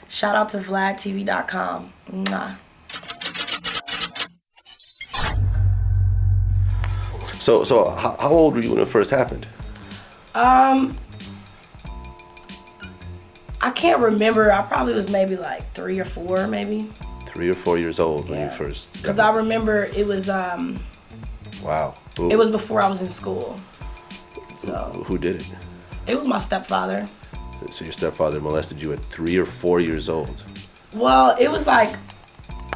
Shout out to VladTV.com. Mwah. So how old were you when it first happened? I can't remember. I probably was maybe like 3 or 4, maybe. 3 or 4 years old when you first. Because I remember it was. Wow. Ooh. It was before I was in school. So. Who did it? It was my stepfather. So your stepfather molested you at 3 or 4 years old. Well, it was like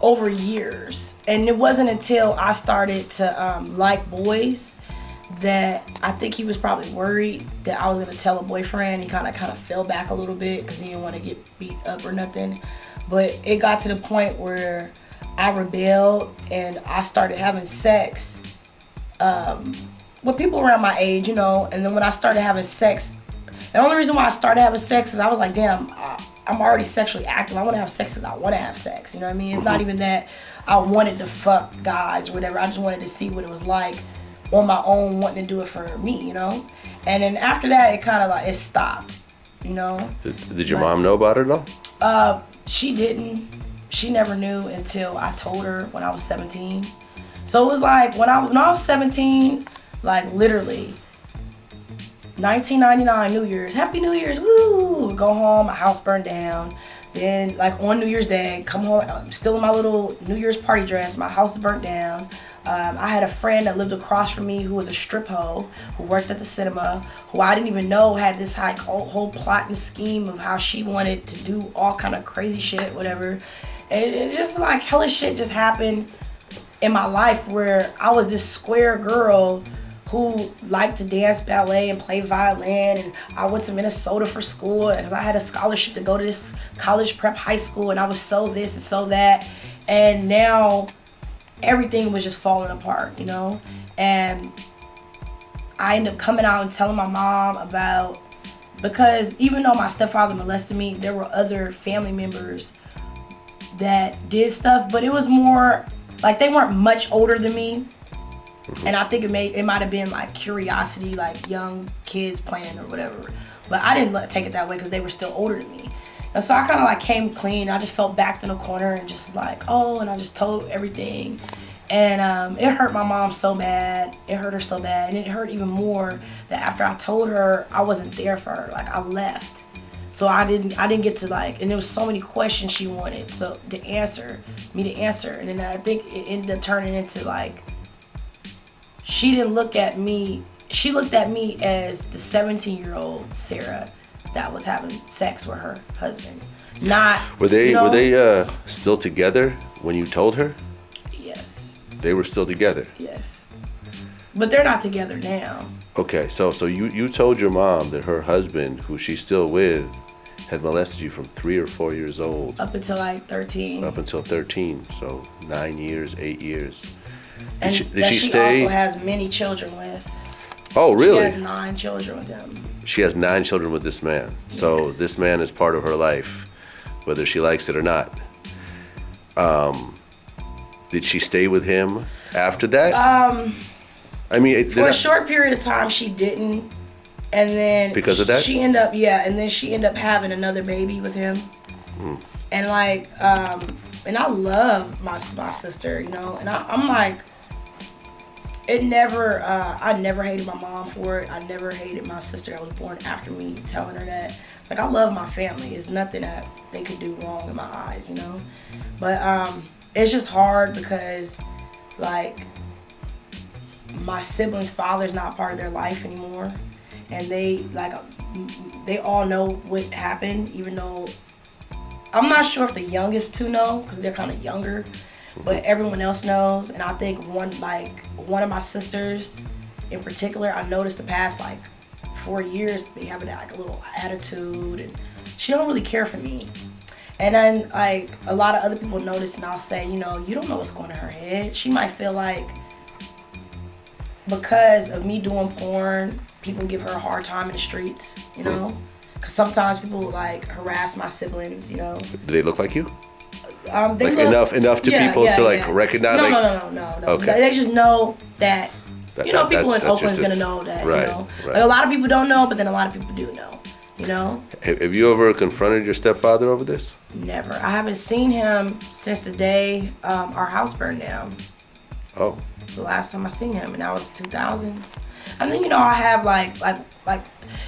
over years, and it wasn't until I started to like boys that I think he was probably worried that I was gonna tell a boyfriend. He kind of fell back a little bit because he didn't want to get beat up or nothing. But it got to the point where I rebelled and I started having sex with people around my age, you know. And then when I started having sex, the only reason why I started having sex is I was like, damn, I'm already sexually active. I want to have sex because I want to have sex. You know what I mean? It's not even that I wanted to fuck guys or whatever. I just wanted to see what it was like on my own, wanting to do it for me, you know? And then after that, it kind of like, it stopped, you know? Did your mom know about it at all? She didn't. She never knew until I told her when I was 17. So it was like, when I was 17, like literally, 1999 New Year's, Happy New Year's, woo! Go home, my house burned down. Then, like on New Year's Day, come home, I'm still in my little New Year's party dress, my house is burnt down. I had a friend that lived across from me who was a strip hoe, who worked at the cinema, who I didn't even know had this whole plot and scheme of how she wanted to do all kind of crazy shit, whatever. And it just like hella shit just happened in my life where I was this square girl who liked to dance ballet and play violin, and I went to Minnesota for school because I had a scholarship to go to this college prep high school, and I was so this and so that, and now everything was just falling apart, you know. And I ended up coming out and telling my mom about, because even though my stepfather molested me, there were other family members that did stuff, but it was more like they weren't much older than me. And I think it might have been like curiosity, like young kids playing or whatever. But I didn't take it that way because they were still older than me. And so I kind of like came clean. I just felt backed in a corner and just like, oh, and I just told everything. And it hurt my mom so bad. It hurt her so bad. And it hurt even more that after I told her, I wasn't there for her. Like I left. So I didn't get to like, and there was so many questions she wanted to answer. And then I think it ended up turning into like, she didn't look at me. She looked at me as the 17-year-old Sarah that was having sex with her husband. Not. Were they you know, still together when you told her? Yes. They were still together. Yes. But they're not together now. Okay, so you told your mom that her husband, who she's still with, had molested you from 3 or 4 years old. Up until like 13. Up until 13, so 9 years, 8 years. And did she stay? Also has many children with. Oh, really? She has 9 children with him. She has 9 children with this man. So yes. This man is part of her life, whether she likes it or not. Did she stay with him after that? I mean, for a short period of time, she didn't, and then because of that, she ended up having another baby with him, and like, and I love my sister, you know, and I'm like, it never, I never hated my mom for it. I never hated my sister that was born after me, telling her that, like, I love my family. It's nothing that they could do wrong in my eyes, you know, but it's just hard because, like, my siblings' father's not part of their life anymore, and they all know what happened, even though I'm not sure if the youngest two know because they're kind of younger, but everyone else knows. And I think one of my sisters in particular, I noticed the past like 4 years be having like a little attitude, and she don't really care for me. And then like a lot of other people notice, and I'll say, you know, you don't know what's going in her head. She might feel like because of me doing porn, people give her a hard time in the streets, you know? Because sometimes people like harass my siblings, you know? Do they look like you? They like look, enough to people to like recognize? No. Okay. They just know that, you know, people in Oakland's gonna know that, right, you know? Right. Like a lot of people don't know, but then a lot of people do know. you know? Have you ever confronted your stepfather over this? Never. I haven't seen him since the day our house burned down. Oh. It's the last time I seen him, and that was 2000. And then, you know, I have like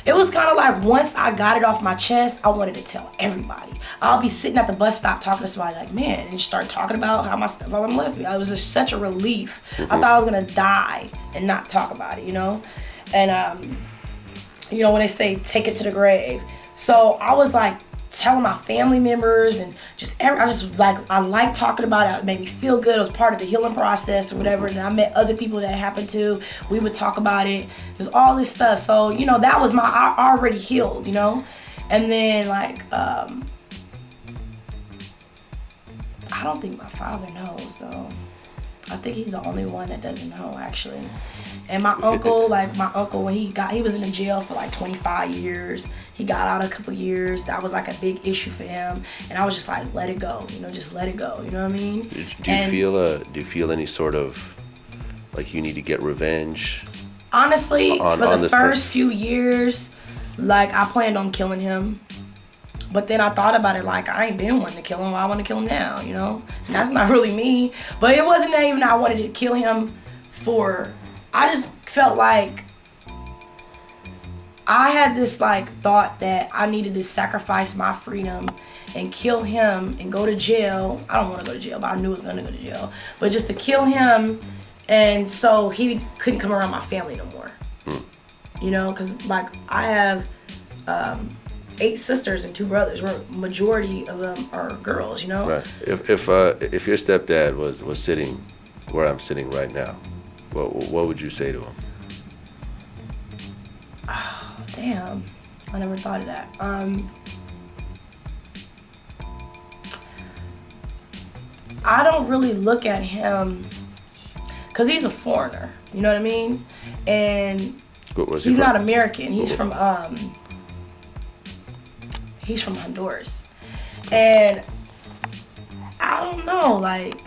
it was kind of like once I got it off my chest, I wanted to tell everybody. I'll be sitting at the bus stop talking to somebody like, man, and start talking about how my stepfather molested me. It was just such a relief. I thought I was gonna die and not talk about it, you know? And you know, when they say take it to the grave. So I was like telling my family members and I like talking about it. It made me feel good. It was part of the healing process or whatever. And I met other people that it happened to. We would talk about it. There's all this stuff. So, you know, that was I already healed, you know? And then like, I don't think my father knows though. I think he's the only one that doesn't know actually. And my uncle, when he was in the jail for like 25 years. He got out a couple years. That was like a big issue for him. And I was just like, let it go, you know, just let it go. You know what I mean? Do you feel any sort of like you need to get revenge? Honestly, for the first few years, like I planned on killing him. But then I thought about it like, I ain't been wanting to kill him. Why I want to kill him now, you know? And that's not really me. But it wasn't even that I wanted to kill him I just felt like I had this like thought that I needed to sacrifice my freedom and kill him and go to jail. I don't want to go to jail, but I knew I was going to go to jail. But just to kill him and so he couldn't come around my family no more. You know, because like I have 8 sisters and 2 brothers. Where majority of them are girls, you know. Right. If your stepdad was sitting where I'm sitting right now, what would you say to him? Oh, damn. I never thought of that. I don't really look at him because he's a foreigner. You know what I mean? And he's not American. He's from Honduras. And I don't know, like,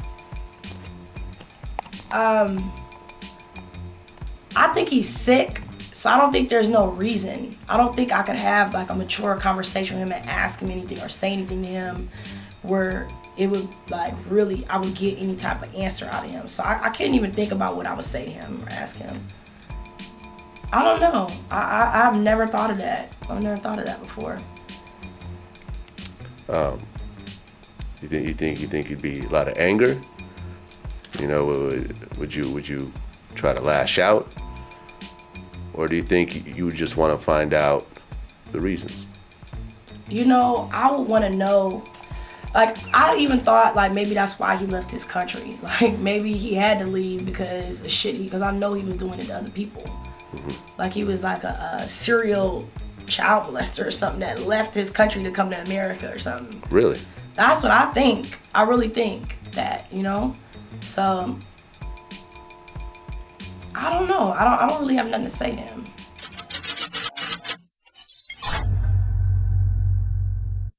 I think he's sick, so I don't think there's no reason. I don't think I could have like a mature conversation with him and ask him anything or say anything to him where it would like really, I would get any type of answer out of him. So I can't even think about what I would say to him or ask him. I don't know. I've never thought of that. I've never thought of that before. You think it'd be a lot of anger? You know, would you try to lash out, or do you think you would just want to find out the reasons? You know, I would want to know. Like, I even thought like maybe that's why he left his country. Like maybe he had to leave because of shit. Because I know he was doing it to other people. Like he was like a serial child molester or something that left his country to come to America or something. Really? That's what I think. I really think that, you know. So I don't know. I don't really have nothing to say to him.